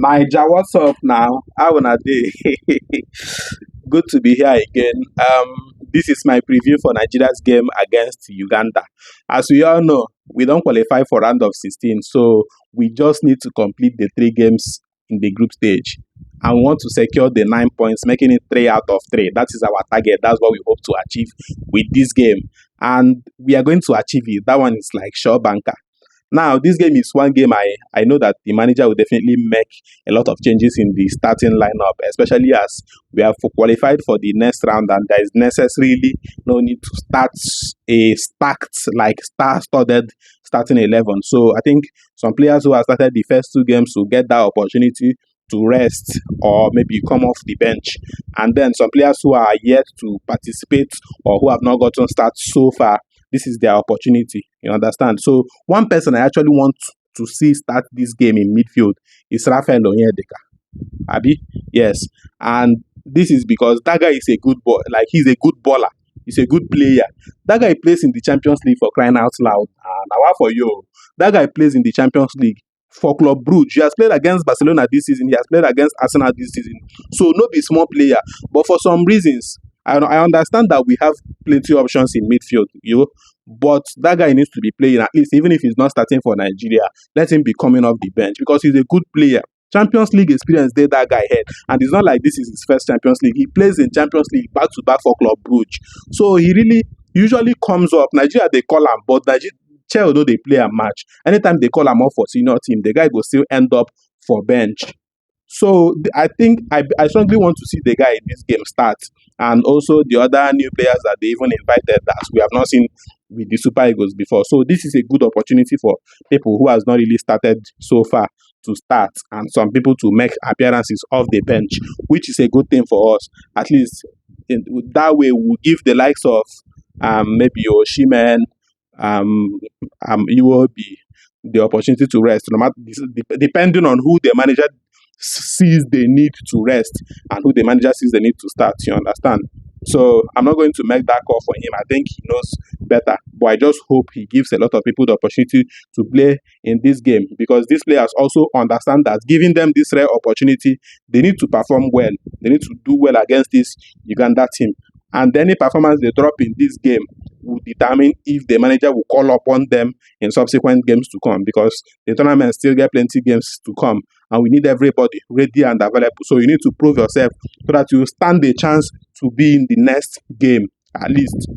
Naija, what's up now? How una dey? Good to be here again. This is my preview for Nigeria's game against Uganda. As we all know, we don't qualify for round of 16, so we just need to complete the three games in the group stage. And we want to secure the 9 points, making it 3 out of 3. That is our target. That's what we hope to achieve with this game. And we are going to achieve it. That one is like sure banker. Now, this game is one game I know that the manager will definitely make a lot of changes in the starting lineup, especially as we have qualified for the next round and there is necessarily no need to start a stacked, like star-studded starting 11. So I think some players who have started the first two games will get that opportunity to rest or maybe come off the bench. And then some players who are yet to participate or who have not gotten starts so far, this is their opportunity. You understand? So one person I actually want to see start this game in midfield is Rafael Onyedika. Abi? Yes. And this is because that guy is a good boy. Like, he's a good baller. He's a good player. That guy plays in the Champions League, for crying out loud. Now what for you? That guy plays in the Champions League for Club Brugge. He has played against Barcelona this season. He has played against Arsenal this season. So no be small player. But for some reasons, I understand that we have plenty of options in midfield, but that guy needs to be playing at least, even if he's not starting for Nigeria. Let him be coming off the bench because he's a good player. Champions League experience did that guy head, and it's not like this is his first Champions League. He plays in Champions League back to back for Club Brugge, so he really usually comes up. Nigeria they call him, but Chelsea though they play a match. Anytime they call him up for senior team, the guy will still end up for bench. So I think I strongly want to see the guy in this game start, and also the other new players that they even invited that we have not seen with the Super Eagles before. So this is a good opportunity for people who has not really started so far to start, and some people to make appearances off the bench, which is a good thing for us. At least that way we'll give the likes of maybe Oshimen, Iwobi the opportunity to rest, no matter depending on who the manager sees the need to rest and who the manager sees the need to start. You understand? So I'm not going to make that call for him. I think he knows better, but I just hope he gives a lot of people the opportunity to play in this game, because these players also understand that giving them this rare opportunity, they need to perform well. They need to do well against this Uganda team, and any performance they drop in this game will determine if the manager will call upon them in subsequent games to come, because the tournament still get plenty games to come and we need everybody ready and available. So you need to prove yourself so that you stand a chance to be in the next game at least.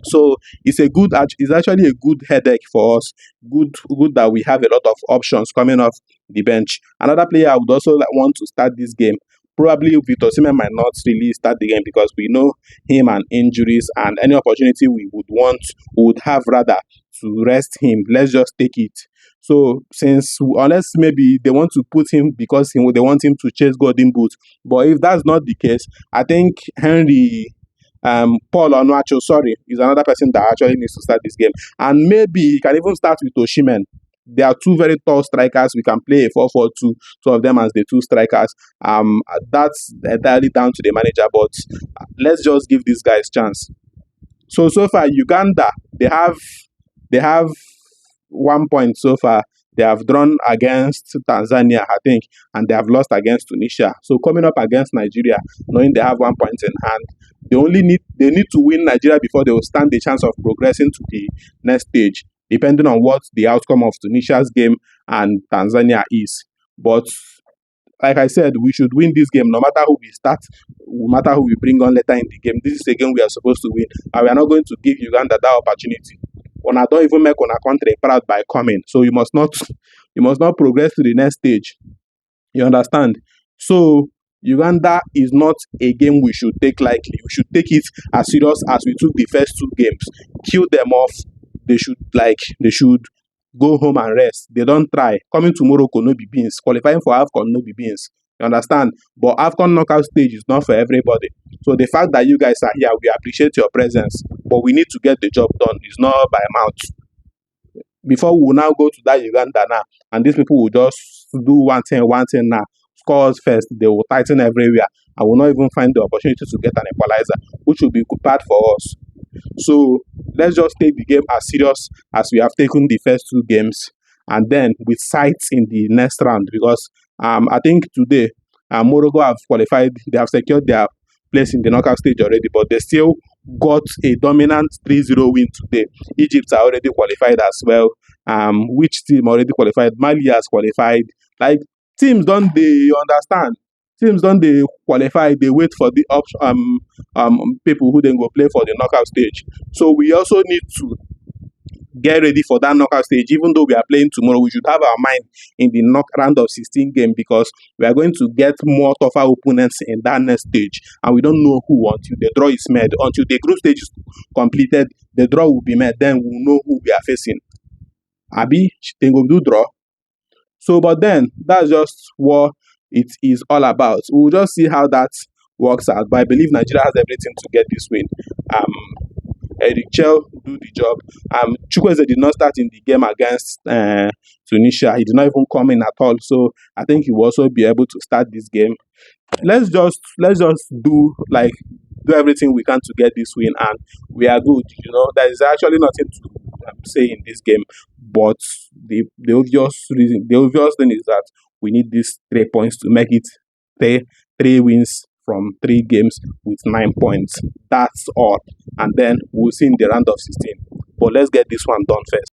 So it's actually a good headache for us. Good that we have a lot of options coming off the bench. Another player I would also want to start this game. Probably Victor Osimhen might not really start the game because we know him and injuries, and any opportunity we would have rather to rest him. Let's just take it. So unless maybe they want to put him because they want him to chase golden boot, but if that's not the case, I think Paul Onuachu, is another person that actually needs to start this game, and maybe he can even start with Oshimen. They are two very tall strikers. We can play a 4-4-2, two of them as the two strikers. That's entirely down to the manager, but let's just give these guys chance. So far, Uganda, they have 1 point so far. They have drawn against Tanzania, I think, and they have lost against Tunisia. So coming up against Nigeria, knowing they have 1 point in hand, they need to win Nigeria before they will stand the chance of progressing to the next stage, depending on what the outcome of Tunisia's game and Tanzania is. But like I said, we should win this game no matter who we start, no matter who we bring on later in the game. This is a game we are supposed to win, and we are not going to give Uganda that opportunity. Una don't even make una country proud by coming. So you must not progress to the next stage. You understand? So Uganda is not a game we should take lightly. We should take it as serious as we took the first two games. Kill them off. They should go home and rest. They don't try. Coming to Morocco no be beans. Qualifying for AFCON no be beans. You understand? But AFCON knockout stage is not for everybody. So the fact that you guys are here, we appreciate your presence. But we need to get the job done. It's not by mouth. Before we will now go to that Uganda now, and these people will just do one thing now. Scores first, they will tighten everywhere. I will not even find the opportunity to get an equalizer, which will be bad for us. So let's just take the game as serious as we have taken the first two games, and then with sights in the next round because I think today Morocco have qualified, they have secured their place in the knockout stage already, but they still got a dominant 3-0 win today. Egypt are already qualified as well. Which team already qualified? Mali has qualified. Like, teams don't they understand? Teams don't they qualify? They wait for the people who then go play for the knockout stage. So we also need to get ready for that knockout stage. Even though we are playing tomorrow, we should have our mind in the round of 16 game because we are going to get more tougher opponents in that next stage, and we don't know who until the draw is made. Until the group stage is completed, the draw will be made. Then we'll know who we are facing. Abi, then go do draw. So, but then that's just what it is all about. We'll just see how that works out. But I believe Nigeria has everything to get this win. Eric Chell do the job. Chukwueze did not start in the game against Tunisia. He did not even come in at all. So I think he will also be able to start this game. Let's just do everything we can to get this win, and we are good. There is actually nothing to say in this game, but the obvious thing is that we need these 3 points to make it three wins from 3 games with 9 points. That's all, and then we'll see in the round of 16. But let's get this one done first.